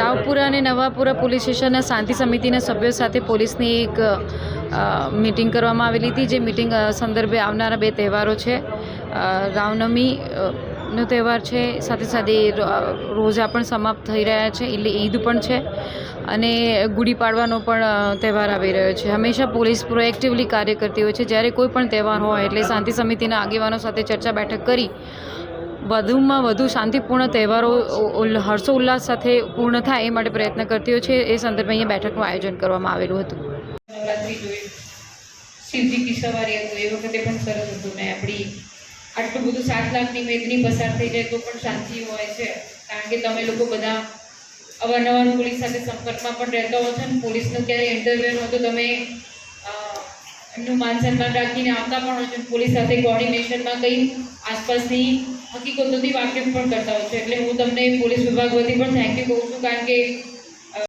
રાવપુરા અને નવાપુરા પોલીસ સ્ટેશનના શાંતિ સમિતિના સભ્યો સાથે પોલીસની એક મીટિંગ કરવામાં આવેલી હતી. જે મીટિંગ સંદર્ભે આવનારા 2 તહેવારો છે. રામનવમી નો તહેવાર છે, સાથે સાથે રોઝા પણ સમાપ્ત થઈ રહ્યા છે, એટલે ઈદ પણ છે અને ગુડી પાડવાનો પણ તહેવાર આવી રહ્યો છે. હંમેશા પોલીસ પ્રોએક્ટિવલી કાર્ય કરતી હોય છે. જ્યારે કોઈ પણ તહેવાર હોય એટલે શાંતિ સમિતિના આગેવાનો સાથે ચર્ચા બેઠક કરી વધુમાં વધુ શાંતિપૂર્ણ તહેવારો હર્ષોલ્લાસ સાથે પૂર્ણ થાય એ માટે પ્રયત્ન કરતી હોય છે. એ સંદર્ભે અહીંયા બેઠકનું આયોજન કરવામાં આવેલું હતું. નવરાત્રી જોઈ, શિવજી કી સવારી હતું, એ વખતે પણ સરસ હતું ને આપણી આટલું બધું 7 લાખની મેદની પસાર થઈ જાય તો પણ શાંતિ હોય છે, કારણ કે તમે લોકો બધા અવારનવાર પોલીસ સાથે સંપર્કમાં પણ રહેતા હો છો અને પોલીસનું ક્યારે ઇન્ટરવ્યૂ હોય તો તમે એમનું માન સન્માન રાખીને આવતા પણ હોય છો. પોલીસ સાથે કોર્ડિનેશનમાં કંઈ આસપાસની હકીકતોથી વાકેફ પણ કરતા હોય છો. એટલે હું તમને પોલીસ વિભાગ વતી પણ થેન્ક યુ કહું છું, કારણ કે